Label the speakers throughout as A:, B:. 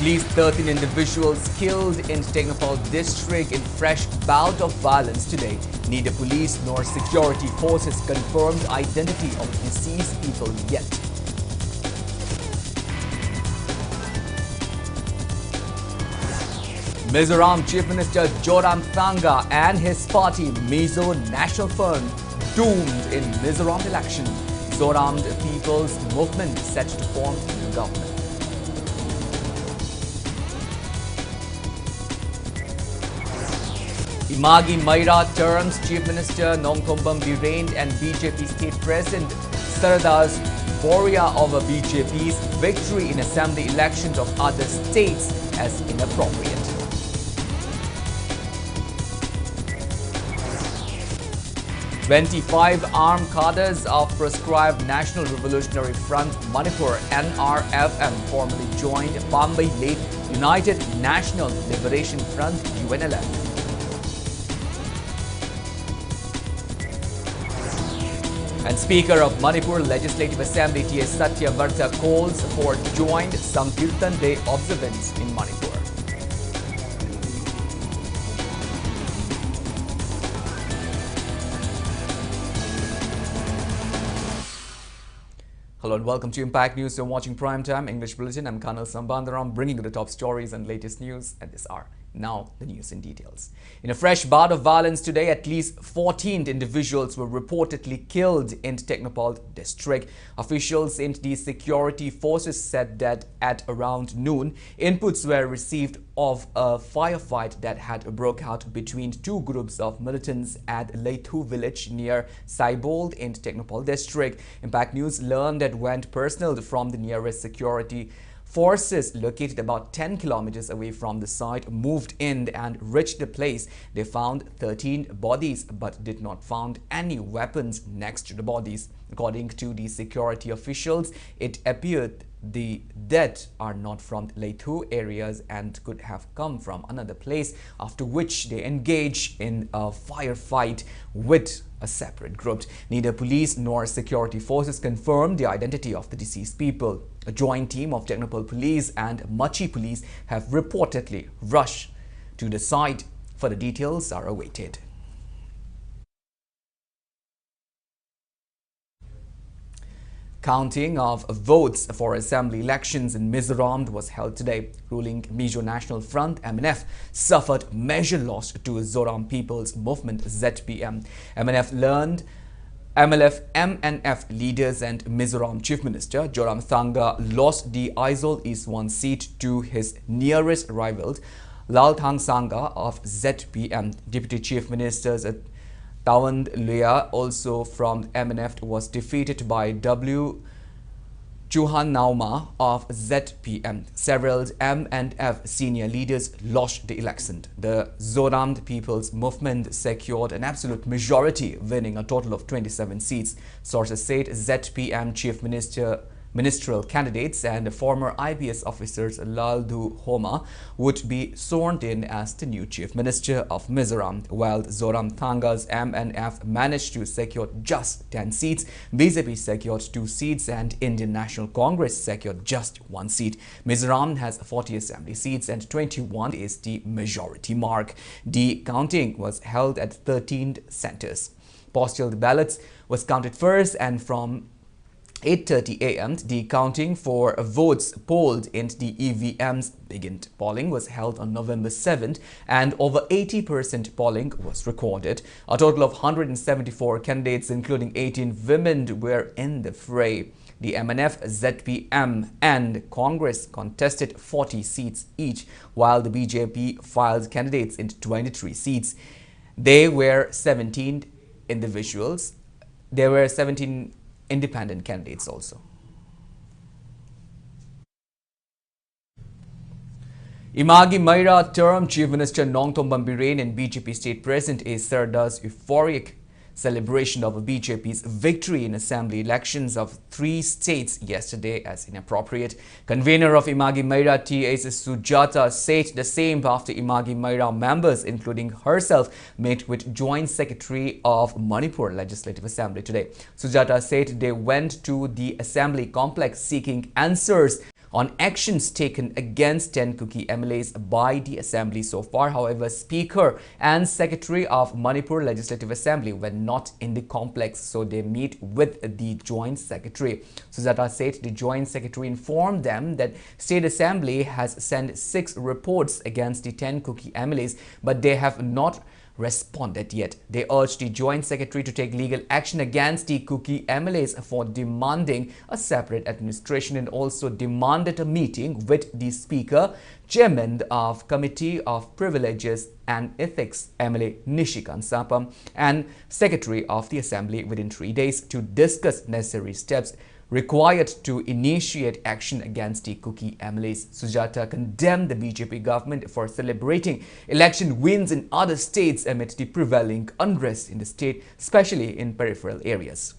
A: Least 13 individuals killed in Technopal district in fresh bout of violence today. Neither police nor security forces confirmed identity of deceased people yet. Mizoram Chief Minister Zoramthanga and his party Mizo National Front doomed in Mizoram election. Zoram People's Movement set to form the government. Imagi Maira terms Chief Minister Nongthombam Birane and BJP State President Sardas Boria over BJP's victory in assembly elections of other states as inappropriate. "25 armed cadres of proscribed National Revolutionary Front Manipur (NRFM) formally joined Bombay Late United National Liberation Front (UNLF). And Speaker of Manipur Legislative Assembly T.S. Satyavarta calls for joint Sankirtan Day observance in Manipur. Hello and welcome to Impact News. You're watching Primetime English Bulletin. I'm KANEL SHAMBANDURAM, bringing you the top stories and latest news at this hour. Now, the news in details. In a fresh bout of violence today, at least 14 individuals were reportedly killed in Technopal district. Officials in the security forces said that at around noon, inputs were received of a firefight that had broke out between two groups of militants at Leithu village near Saibold in Technopal district. Impact News learned that when personnel from the nearest security forces located about 10 kilometers away from the site moved in and reached the place, they found 13 bodies but did not find any weapons next to the bodies. According to the security officials, it appeared the dead are not from Leithu areas and could have come from another place, after which they engaged in a firefight with a separate group. Neither police nor security forces confirmed the identity of the deceased people. A joint team of Technopal Police and Machi Police have reportedly rushed to the site. Further details are awaited. Counting of votes for assembly elections in Mizoram was held today. Ruling Mizo National Front (MNF) suffered major loss to Zoram People's Movement (ZPM). MNF leaders and Mizoram Chief Minister Zoramthanga lost the Aizawl East 1 seat to his nearest rivals Lalthang Sangha of ZPM. Deputy Chief Ministers Tawand Lea, also from MNF, was defeated by W. Chuhan Nauma of ZPM. Several MNF senior leaders lost the election. The Zoram People's Movement secured an absolute majority, winning a total of 27 seats. Sources said ZPM Chief Ministerial candidates and former IPS officers Laldu Homa would be sworn in as the new Chief Minister of Mizoram, while Zoramthanga's MNF managed to secure just 10 seats. BJP secured 2 seats and Indian National Congress secured just 1 seat. Mizoram has 40 assembly seats and 21 is the majority mark. The counting was held at 13 centers. Postal ballots was counted first, and from 8:30 a.m. the counting for votes polled in the EVMs began. Polling was held on November 7th and over 80% polling was recorded. A total of 174 candidates, including 18 women, were in the fray. The MNF, ZPM and Congress contested 40 seats each, while the BJP filed candidates in 23 seats. There were 17 independent candidates also. Imagi Maira term Chief Minister Nongthombam Birane and BJP State President A. Sardar's euphoric celebration of BJP's victory in assembly elections of 3 states yesterday as inappropriate. Convener of Imagi Maira T.S. Sujata said the same after Imagi Maira members, including herself, met with Joint Secretary of Manipur Legislative Assembly today. Sujata said they went to the assembly complex seeking answers on actions taken against 10 Kuki MLAs by the Assembly so far. However, Speaker and Secretary of Manipur Legislative Assembly were not in the complex, so they meet with the Joint Secretary. Sujata said the Joint Secretary informed them that State Assembly has sent 6 reports against the 10 Kuki MLAs, but they have not responded yet. They urged the Joint Secretary to take legal action against the Kuki MLAs for demanding a separate administration, and also demanded a meeting with the Speaker, Chairman of Committee of Privileges and Ethics, MLA Nishikant Sapam, and Secretary of the Assembly within 3 days to discuss necessary steps required to initiate action against the Kuki MLAs. Sujata condemned the BJP government for celebrating election wins in other states amid the prevailing unrest in the state, especially in peripheral areas.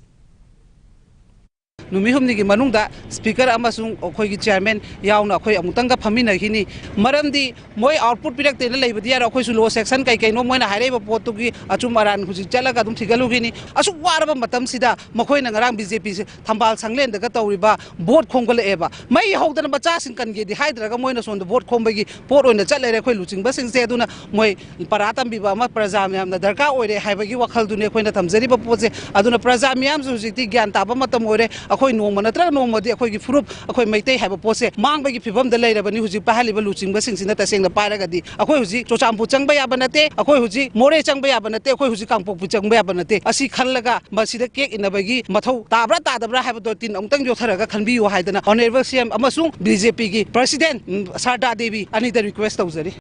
B: Numihumni manungda speaker amasung okhoi chairman yauna akhoi amutanga phamina hini maramdi moi output pirak te leibadi yar akhoi su law section kai kai no moina haireba potu gi achum aran huji chalaga dum thigalu gini asu waraba matam sida makhoi na ngarang BJP se thambal sanglen daga tawriba vote khongol eba mai hawdana bacha sing kan ge di haidraga moina son vote khombagi pot oina chalere khoi luching ba sing se aduna moi paratam biba ma praja myam na darka oire haibagi wakhal dune khoina thamjari ba poje aduna praja myam su jiti gyan taba matam oire akhoi noma natra noma di akhoi gi furup akhoi maitai haiba pose mangba gi phibam da leirabani huji pahali ba luching ba sing sina ta seng na pairaga di akhoi huji chocham pu changba ya banate akhoi huji more changba ya banate akhoi huji kangpok pu changba ya banate asi khanlaga masida kek inabagi mathau tabra tadabra haiba do tin amtang jo tharaga khanbi yo haidana honorable CM amasung BJP gi president Sarda Devi ani the request tawzari.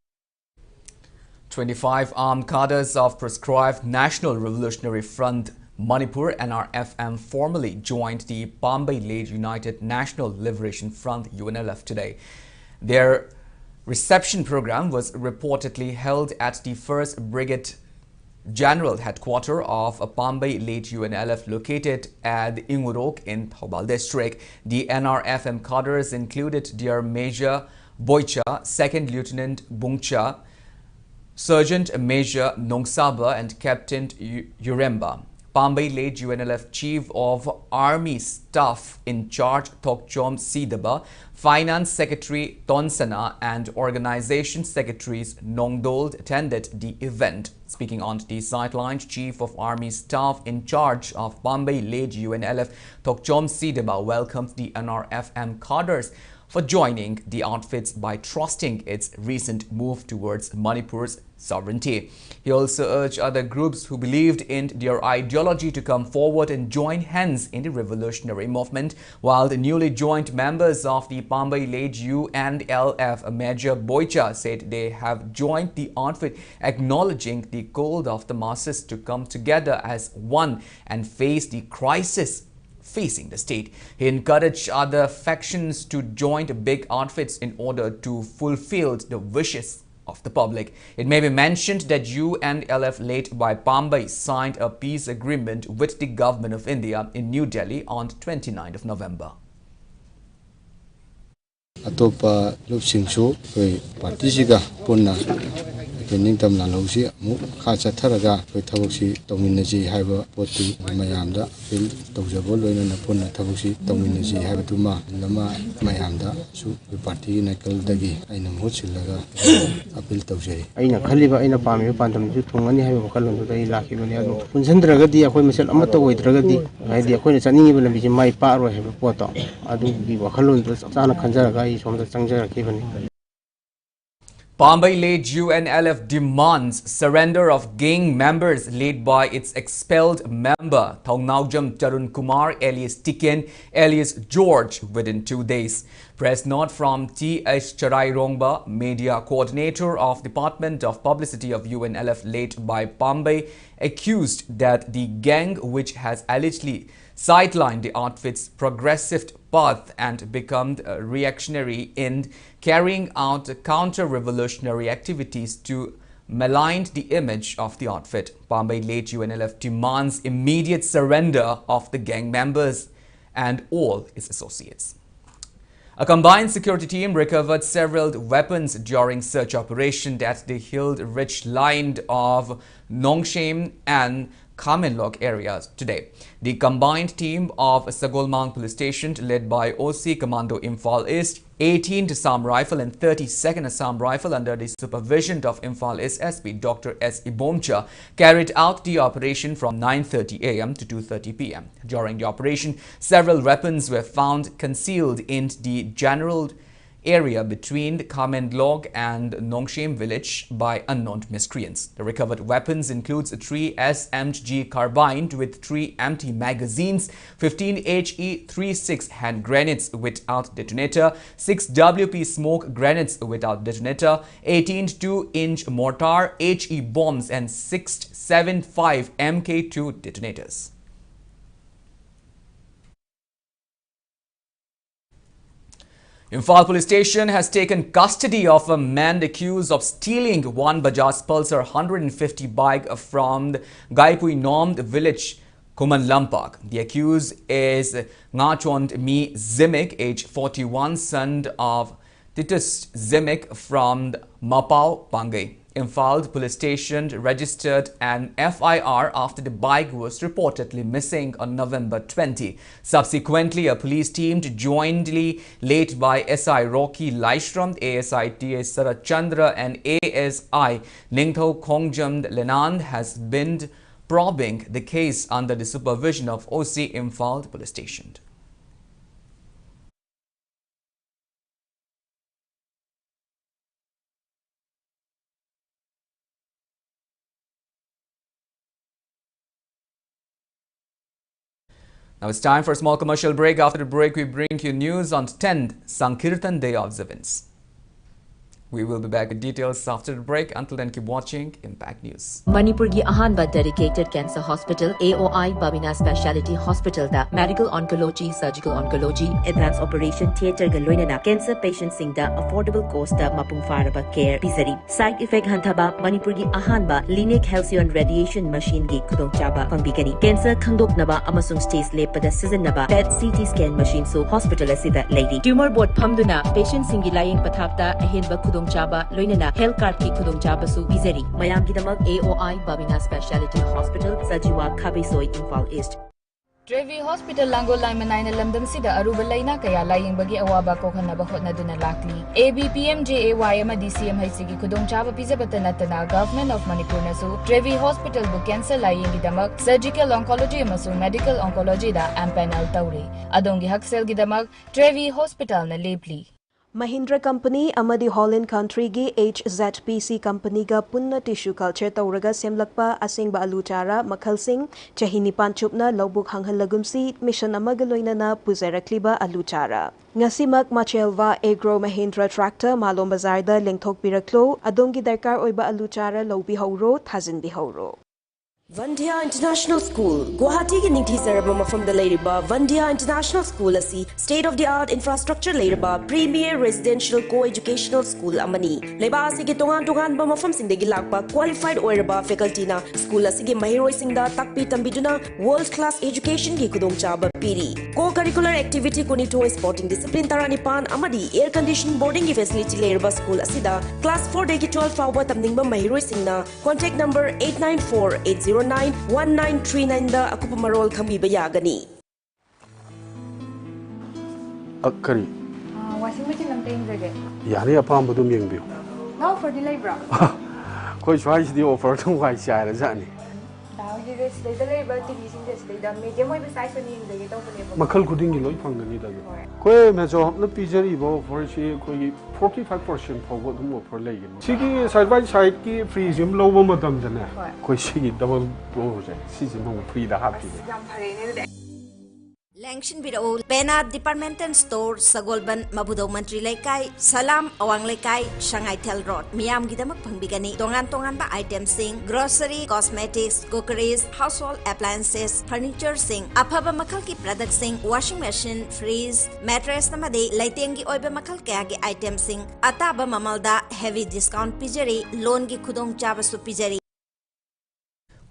A: 25 armed cadres of proscribed National Revolutionary Front Manipur NRFM formally joined the Bombay-led United National Liberation Front UNLF today. Their reception program was reportedly held at the 1st Brigade General Headquarters of Bombay-led UNLF located at Ingurok in Thoubal district. The NRFM cadres included their Major Boicha, 2nd Lieutenant Bungcha, Sergeant Major Nongsaba and Captain Uremba. Bombay-led UNLF Chief of Army Staff in charge Tokchom Sidaba, Finance Secretary Tonsana and Organization Secretaries Nongdold attended the event. Speaking on the sidelines, Chief of Army Staff in charge of Bombay-led UNLF Tokchom Sidaba welcomed the NRFM cadres for joining the outfits by trusting its recent move towards Manipur's sovereignty. He also urged other groups who believed in their ideology to come forward and join hands in the revolutionary movement, while the newly joined members of the Bombay-led UNLF, Major Boicha, said they have joined the outfit acknowledging the call of the masses to come together as one and face the crisis facing the state. He encouraged other factions to join the big outfits in order to fulfill the wishes of the public. It may be mentioned that UNLF, led by Bombay, signed a peace agreement with the government of India in New Delhi on 29th of November.
C: Atopa lupsingsu partisiga punna kening tamla losi mu khacha tharaga koi thabuksi tawminaji haiba poti mayamda fil tawjabo loina na punna thabuksi tawminaji haiba tuma lama mayamda su party nakal dagi aina mochilaga apil tawjai aina khaliba aina pami pandam ju thungani haiba kalon dai lakhi bani adu punjandraga di akoi mesel amata oidraga di haidi akoi na chani bala bi mai pa ro haiba poto adu bi wakhalon chana khanjaraga I somda changjara ki bani.
A: Bombay-led UNLF demands surrender of gang members led by its expelled member Thongnaujam Tarun Kumar alias Tiken alias George within 2 days. Press note from T.H. Charai Rongba, media coordinator of Department of Publicity of UNLF, led by Bombay, accused that the gang, which has allegedly sidelined the outfit's progressive path and become reactionary in carrying out counter-revolutionary activities to malign the image of the outfit. Bombay-led UNLF demands immediate surrender of the gang members and all its associates. A combined security team recovered several weapons during search operation at the hill-rich line of Nongshem and KANEL areas today. The combined team of Sagolmang Police Station, led by OC Commando Imphal East, 18th Assam Rifle and 32nd Assam Rifle under the supervision of Imphal East SP Dr. S. Ibomcha, carried out the operation from 9:30 a.m. to 2:30 p.m. During the operation, several weapons were found concealed in the general area between the KANEL and Nongshem village by unknown miscreants. The recovered weapons includes 3 SMG carbine with 3 empty magazines, 15 HE-36 hand grenades without detonator, 6 WP smoke grenades without detonator, 18 2-inch mortar, HE bombs and 675 MK2 detonators. Imphal Police Station has taken custody of a man accused of stealing one Bajaj Pulsar 150 bike from the Gaipui Nom village, Kuman Lampak. The accused is Ngachond Mi Zimik, age 41, son of Titus Zimik from Mapau, Pangai. Imphal Police Station registered an FIR after the bike was reportedly missing on November 20. Subsequently, a police team jointly led by SI Rocky Laishram, ASI TS Sarachandra and ASI Ningtho Kongjam Lenand has been probing the case under the supervision of OC Imphal Police Station. Now it's time for a small commercial break. After the break, we bring you news on 10th Sankirtan Day observance. We will be back with details after the break. Until then, keep watching Impact News.
D: Manipur gi ahanba dedicated cancer hospital AOI Babina Speciality Hospital da medical oncology, surgical oncology, advanced operation theater ga loinana cancer patients sing da affordable cost da mapung faraba care pisari. Side effect hantaba Manipur gi ahanba Lineage Halcyon radiation machine gi khudong chaba pangbigani. Cancer khandoknaba amasung stage lepada seasonaba PET CT scan machine so hospital asida lady. Tumor board phamduna patients singi laying pathapta ahenba Chaba Loinana Health Card Ki Kudong Chaba Su Bizeri Mayam Gidamak AOI Babina Speciality Hospital Sajiwa Kabisoi Imphal East.
E: Trevi Hospital Langol Limanina London Sida Aruba Laina Kaya Lying Bagi Awaba Kokanaba Hotnaduna Lakli ABPMJAYM DCM Haisigi Kudong Chaba Pizabatanatana Government of Manipur Nasu Trevi Hospital Bu Cancer Lying Gidamak Surgical Oncology Masu Medical Oncology da Ampanel Tauri Adongi Haksel Gidamak Trevi Hospital na Lepli
F: Mahindra Company amadi Holland Country gi HZPC Company ga punna tissue culture tauraga semlakpa asingba alutara makhal sing chahini panchupna lobuk hanghalagumsi mission amaga loinana puzarakliba alutara ngasimak Machelva Agro Mahindra Tractor Malom Bazar da lengthok piraklo adongi darkar oiba alutara lobi hawro thazin bi hawro
G: Vandia International School, Guwahati ki ningthi sarabama from the Lairiba, Vandia International School asi state-of-the-art infrastructure Lairiba, premier residential co-educational school amani. Leba asi ki tongan ba mafam singdegi lakpa qualified oiraba faculty na school asi ki mahiroi singda takpi tambiduna world-class education ki kudong chaba piri. Co-curricular activity kunito sporting discipline taranipan amadi air conditioned boarding ki facility Lairiba school asida class 4 degi 12 fawba tamdingba mahiroi singna contact number 894-809-1939 da ako pumarol kambiba yagani.
H: Kari?
E: Washing machine lang tayong jage.
H: Yari apam ba dumiyang biyo?
E: No, for delay bro.
H: Koi choice di offer tung kai siya na zani.
E: Tawag di this day delay ba tigising this day da medium mo iba size ni yung jage tong pala.
H: Makal ko din gilo ipang gani da. Koi medyo na pijari bo for si koi 45% fawbo dum offer lay gani. Sigi side by side ki free gym low mo madam dana. Koi sigi double blow jay. Sigi mo free da happy.
E: Jam pare ni
G: Langshin Bidao, Pena Departmental Store, Sagolban, Mabudo Mantri Laikai, Salam, Awang Laikai, Shanghai Tel Road, Miam Gidamak Pangbigani, Tongan ba items sing, grocery, cosmetics, cookeries, household appliances, furniture sing, Apaba Makalki product sing, washing machine, freeze, mattress namade, Laitengi Oiba Makalkagi items sing, Ataba Mamalda, heavy discount pijari, loan gi Kudong Chabasu pijari.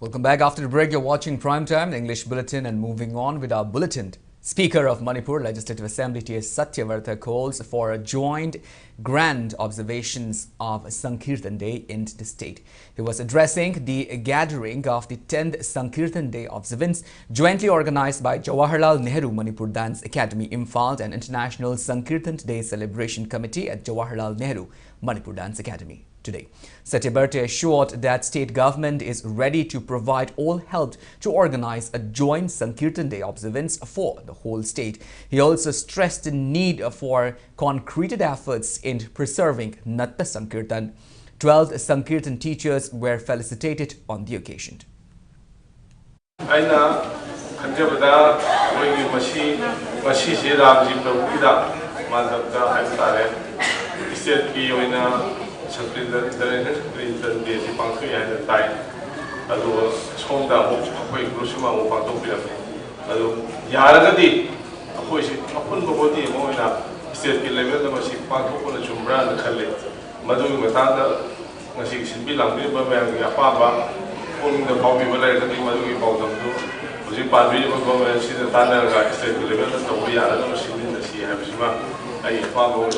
A: Welcome back. After the break, you're watching Primetime, the English Bulletin, and moving on with our bulletin. Speaker of Manipur Legislative Assembly T.S. Satyavartha calls for a joint grand observations of Sankirtan Day in the state. He was addressing the gathering of the 10th Sankirtan Day observance jointly organized by Jawaharlal Nehru Manipur Dance Academy, Imphal and International Sankirtan Day Celebration Committee at Jawaharlal Nehru Manipur Dance Academy today. Satyavartha assured that state government is ready to provide all help to organize a joint Sankirtan Day observance for the whole state. He also stressed the need for concreted efforts in preserving Natta Sankirtan. 12 Sankirtan teachers were felicitated on the occasion.
I: Sankirtan Day si pangkui hai tai adu somda mo akoi grosima mo pangtok pira adu yaragadi akoi si apun bodi mo ina state ki level da si pangtok ko na chumbra na khalle madu matanda ngasi sinbi lambi ba ba ya pa ba on da bawi balai da madu ki bawdam do uji parbi ba ba si da tana ga state level da to ya da si din da si ha bisma ai pa ba.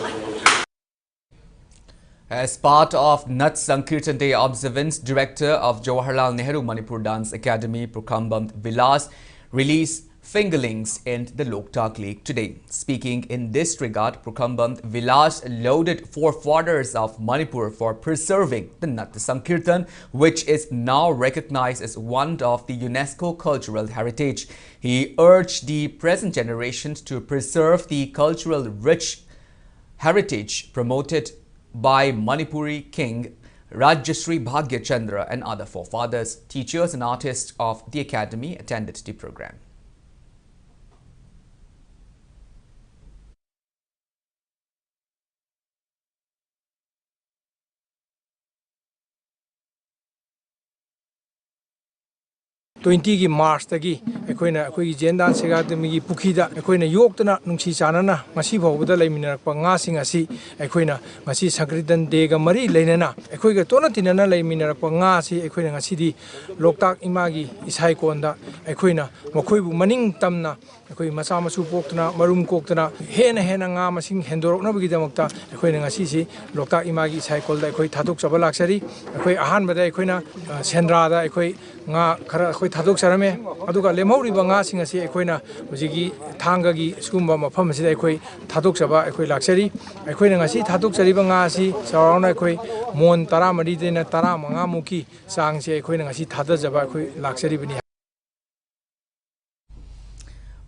A: As part of Nat Sankirtan Day observance, Director of Jawaharlal Nehru Manipur Dance Academy, Prokambam Vilas, released fingerlings in the Loktak Lake today. Speaking in this regard, Prokambam Vilas lauded forefathers of Manipur for preserving the Nat Sankirtan, which is now recognized as one of the UNESCO cultural heritage. He urged the present generations to preserve the cultural rich heritage promoted by Manipuri King Rajyasree Bhagya Chandra and other forefathers. Teachers and artists of the academy attended the program.
J: Twenty March tagi ekoina ekoi jendan segademi gi pukhida ekoina yoktana nungsi chanana ngasi bawda leiminak nga sing asi ekoina ngasi Sankirtan Day ga mari leinana ekoi ga tona tinana leiminak nga si ekoina ngasi di Loktak imagi isai konda ekoina mokoi bu maning tamna ekoi masa masu poktana marum koktana hena nga masing hendorokna bagi damakta ekoina ngasi si Loktak imagi isai kolda ekoi thadok chabalak sari ekoi ahan bada ekoina sendra da ekoi nga khara ekoi thadok sarame aduga lemhori banga sing asi ekoina hujigi thanga gi skumba mafam asida ekoi thadok saba ekoi laksari ekoina ngasi thadok sari banga asi sarawna ekoi mon 13 dena 15 muki sang se ekoina ngasi thada jaba ekoi laksari bini.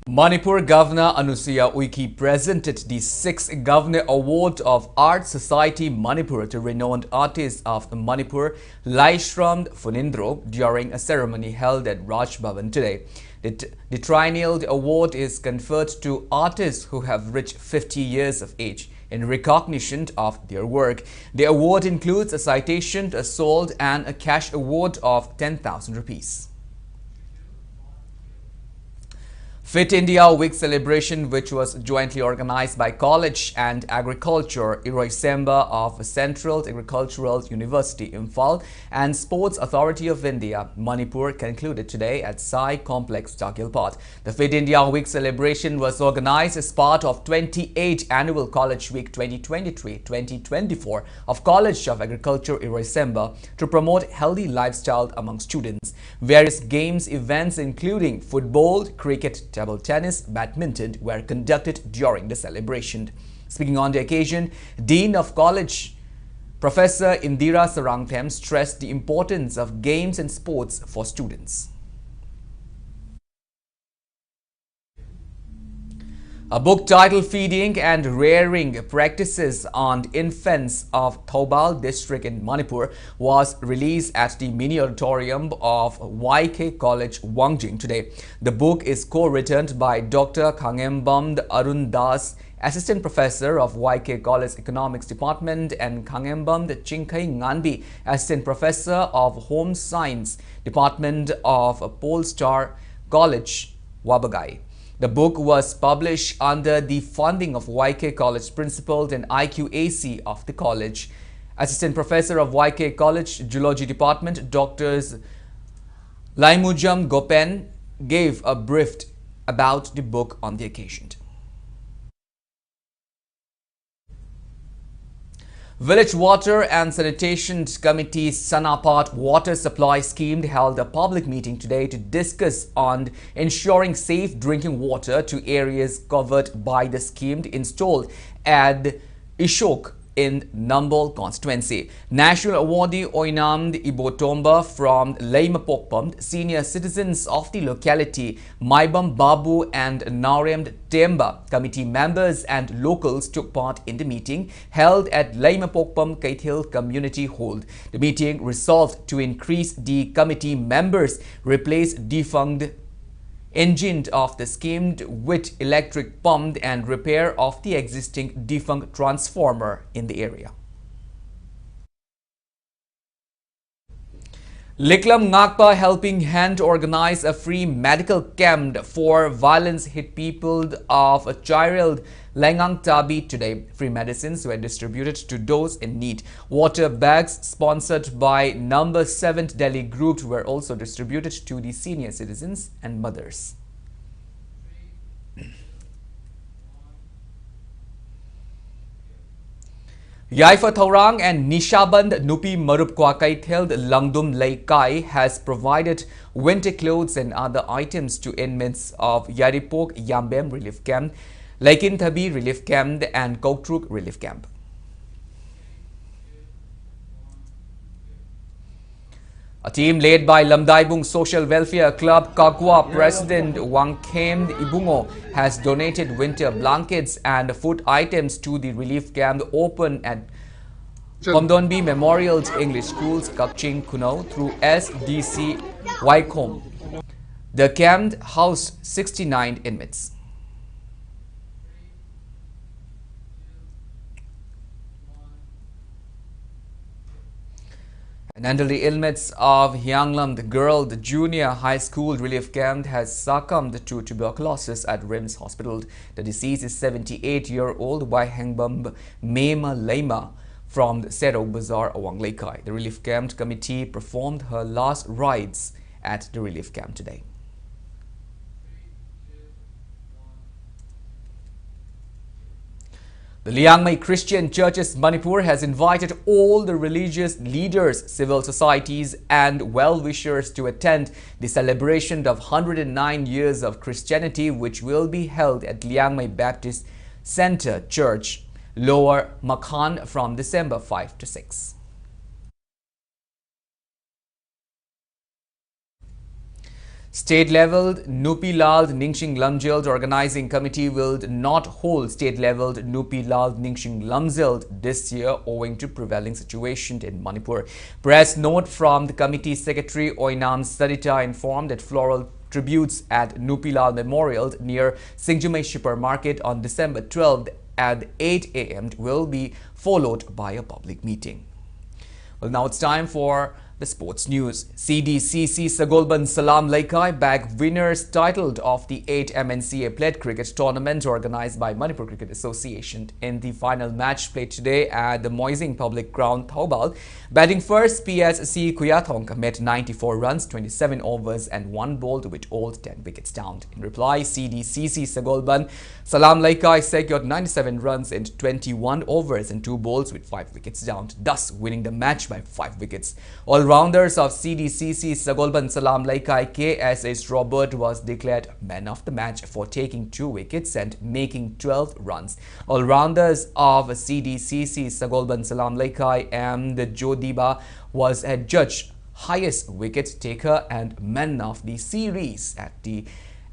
A: Manipur Governor Anusuya Uike presented the 6th Governor Award of Art Society Manipur to renowned artists of Manipur, Laishram Funindro, during a ceremony held at Raj Bhavan today. The triennial award is conferred to artists who have reached 50 years of age in recognition of their work. The award includes a citation, a sword and a cash award of 10,000 rupees. Fit India Week celebration, which was jointly organized by College and Agriculture Iroisemba of Central Agricultural University, Imphal, and Sports Authority of India, Manipur, concluded today at Sai Complex, Dakhilpat. The Fit India Week celebration was organized as part of 28th Annual College Week 2023-2024 of College of Agriculture Iroisemba to promote healthy lifestyle among students. Various games events including football, cricket, table tennis, badminton were conducted during the celebration. Speaking on the occasion, Dean of College Professor Indira Sarangthem stressed the importance of games and sports for students. A book titled Feeding and Rearing Practices on Infants of Thoubal district in Manipur was released at the mini auditorium of YK College, Wangjing today. The book is co-written by Dr. Khangembam Arun Das, Assistant Professor of YK College Economics Department, and Khangembam Chinkai Nganbi, Assistant Professor of Home Science Department of Polestar College, Wabagai. The book was published under the funding of YK College Principal and IQAC of the college. Assistant Professor of YK College Geology Department, Drs. Laimujam Gopen, gave a brief about the book on the occasion. Village Water and Sanitation Committee Sanapat Water Supply Scheme held a public meeting today to discuss on ensuring safe drinking water to areas covered by the scheme installed at Ishok in Nambol constituency. National awardee Oinamd Ibotomba from Leimapokpam, senior citizens of the locality Maibam Babu and Naremd Temba committee members and locals took part in the meeting held at Leimapokpam Kaithil Community Hall. The meeting resolved to increase the committee members, replace defunct engine of the scheme with electric pump and repair of the existing defunct transformer in the area. Liklam Ngakpa Helping Hand organized a free medical camp for violence-hit people of Chiril Lengang Tabi today. Free medicines were distributed to those in need. Water bags sponsored by Number 7 Delhi Group were also distributed to the senior citizens and mothers. Yaifa Thaurang and Nishaband Nupi Marup Kwakai held Langdum Laikai has provided winter clothes and other items to inmates of Yaripok Yambem Relief Camp, Laikin Thabi Relief Camp and Koktruk Relief Camp. A team led by Lamdaibung Social Welfare Club Kakwa President Wangkem Ibungo has donated winter blankets and food items to the relief camp open at Komdonbi Memorial English Schools, Kakching, Kuno through SDC Waikom. The camp housed 69 inmates. An elderly inmates of Hyanglam, the girl, the junior high school relief camp has succumbed to tuberculosis at RIMS Hospital. The deceased is 78-year-old Waihangbam Mema Lema from the Sero Bazaar, Awang Laikai. The relief camp committee performed her last rites at the relief camp today. The Liangmai Christian Churches Manipur has invited all the religious leaders, civil societies and well-wishers to attend the celebration of 109 years of Christianity, which will be held at Liangmai Baptist Center Church, Lower Makhan from December 5 to 6. State-leveled Nupi Lal Ningsing Lumjeld Organizing Committee will not hold state-leveled Nupi Lal Ningsing Lumjeld this year owing to prevailing situation in Manipur. Press note from the committee secretary Oinam Sarita informed that floral tributes at Nupi Lal Memorial near Singjumai Supermarket on December 12th at 8 a.m. will be followed by a public meeting. Well, now it's time for the sports news. CDCC Sagolban Salam Laikai bag winners titled of the 8 MNCA Pledge Cricket Tournament organized by Manipur Cricket Association. In the final match played today at the Moising Public Ground, Thaubal, batting first PSC Kuyathong made 94 runs, 27 overs and 1 bowled with all 10 wickets down. In reply, CDCC Sagolban Salam Laikai secured 97 runs in 21 overs and 2 bowls with 5 wickets down, thus winning the match by 5 wickets. All-rounders of CDCC Sagolban Salam Laikai KSS Robert was declared man of the match for taking 2 wickets and making 12 runs. All-rounders of CDCC Sagolban Salam Laikai and Jodiba was adjudged highest wicket taker and man of the series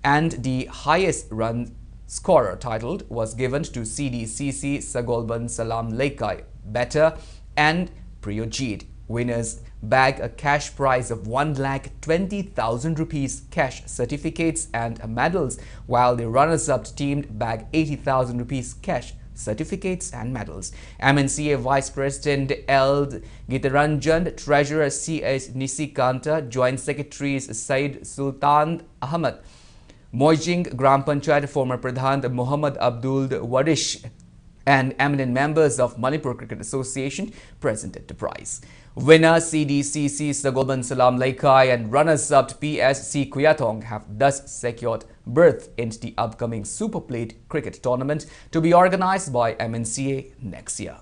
A: and the highest run scorer title was given to CDCC Sagolban Salam Laikai Better and Priyojit. Winners bag a cash prize of 1,20,000 rupees, cash certificates and medals, while the runners-up team bag 80,000 rupees cash certificates and medals. MNCA Vice President L. Gitaranjan, Treasurer C.S. Nisikanta, Joint Secretaries Said Sultan Ahmad, Moijing Gram Panchayat former Pradhan Muhammad Abdul Warish, and eminent members of Manipur Cricket Association presented the prize. Winner CDCC Sagolban Salam Laikai and runners-up PSC Kuyatong have thus secured berth into the upcoming Super Plate cricket tournament to be organized by MNCA next year.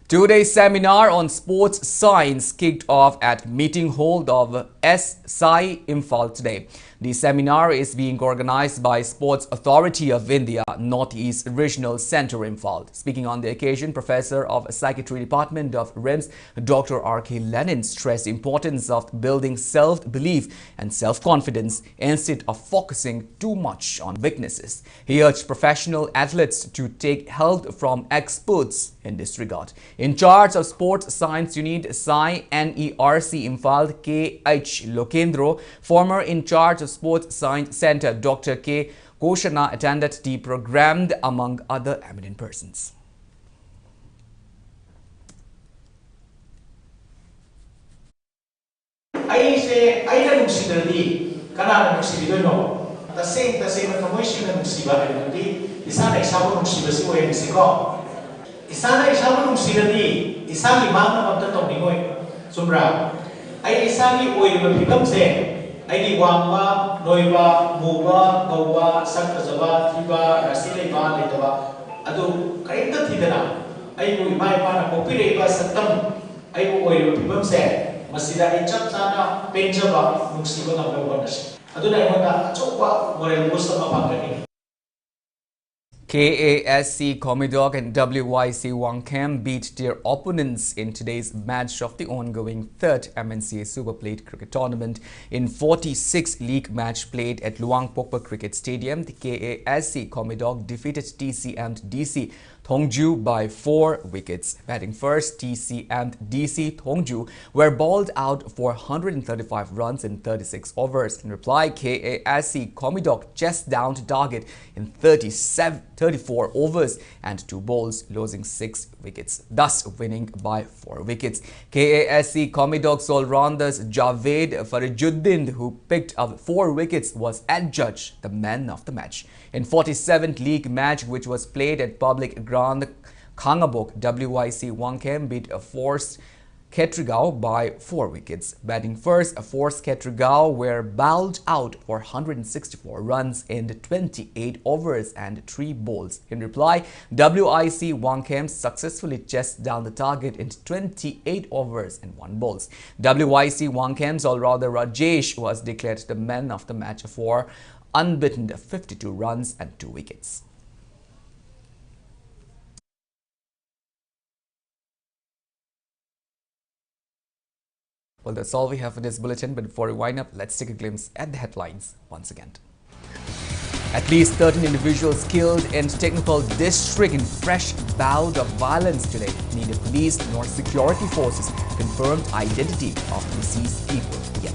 A: Today's seminar on sports science kicked off at meeting hall of SSI Imphal today. The seminar is being organized by Sports Authority of India, Northeast Regional Centre Imphal. Speaking on the occasion, Professor of Psychiatry Department of RIMS, Dr. R.K. Lenin, stressed the importance of building self-belief and self-confidence instead of focusing too much on weaknesses. He urged professional athletes to take help from experts in this regard. In charge of Sports Science Unit, Sai NERC Imphal, K.H. Lokendro, former in charge of Sports Science Center, Dr. K. Koshana, attended the program among other eminent persons.
K: Isana isabu nungsidani isagi mangna mamta tawningoy sumra ay isagi oiriba phibam se ai wangba noiba muba gauba sakazaba thiba rasi leiba letaba adu kaimta thidana ai bu imai pana popireba satam ai bu oiriba phibam se masida ai chap chana penjaba nungsiba ngam bonus aduna imonda achokwa moral boost ma phangani.
A: KASC Comedog and WYC Wangkam beat their opponents in today's match of the ongoing third MNCA Super Plate cricket tournament. In 46 league match played at Luang Pokpa Cricket Stadium, the KASC Comedog defeated TC and DC Thongju by 4 wickets. Batting first, TC and DC Thongju were bowled out for 135 runs in 36 overs. In reply, KASC Comedog chased down to target in 34 overs and 2 balls, losing 6 wickets, thus winning by 4 wickets. KASC Comedog's all-rounders Javed Farijuddin, who picked up 4 wickets, was adjudged the man of the match. In 47th league match, which was played at public ground Khangabok, WYC Wangkam beat Force Ketrigao by 4 wickets. Batting first, Force Ketrigao were bowled out for 164 runs in 28 overs and 3 balls. In reply, WIC Wangkam successfully chased down the target in 28 overs and 1 balls. WIC Wangkam's all-rounder Rajesh was declared the man of the match for unbeaten 52 runs and 2 wickets. Well, that's all we have for this bulletin, but before we wind up, let's take a glimpse at the headlines once again. At least 13 individuals killed in Technical District in fresh bout of violence today. Neither police nor security forces confirmed identity of deceased people yet.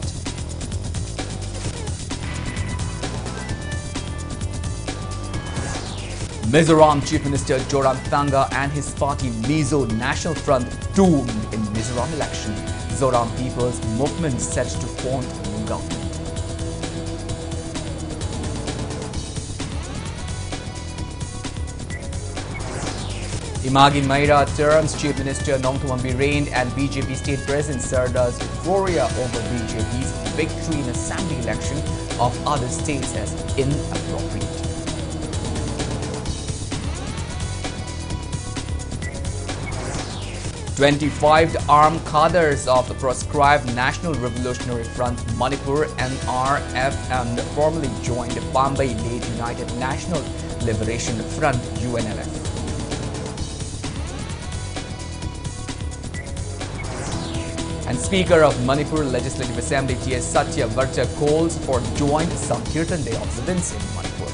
A: Mizoram Chief Minister Zoramthanga and his party Mizo National Front doomed in Mizoram election. Zoram People's Movement set to form a new government. Imagi Maira terms Chief Minister Nongthuam Birane and BJP State President Sardar's euphoria over BJP's victory in assembly election of other states as inappropriate. "25 armed cadres of the proscribed National Revolutionary Front Manipur NRF formally joined Bombay Late United National Liberation Front UNLF. And Speaker of Manipur Legislative Assembly T.S. Satya Varta calls for joint Sankirtan Day observance in Manipur.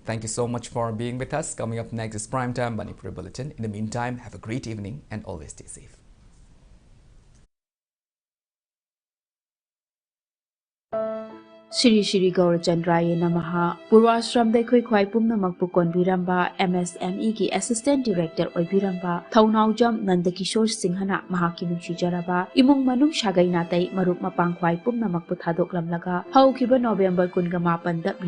A: Thank you so much for being with us. Coming up next is Primetime Manipur Bulletin. In the meantime, have a great evening and always stay safe.
L: Shri Shri Gaurachandraya Namaha Purvashram Dekhoi Khwai Pumnamak Pukon Biramba MSME ki Assistant Director Oibiramba Thaunaujam Nandakishore Singhana Mahaki Nungsijaraba Imung Manung Shagai Natai Marup Mapang Khwai Pumnamak Puthadok Lamlaga Haukiba November 18 da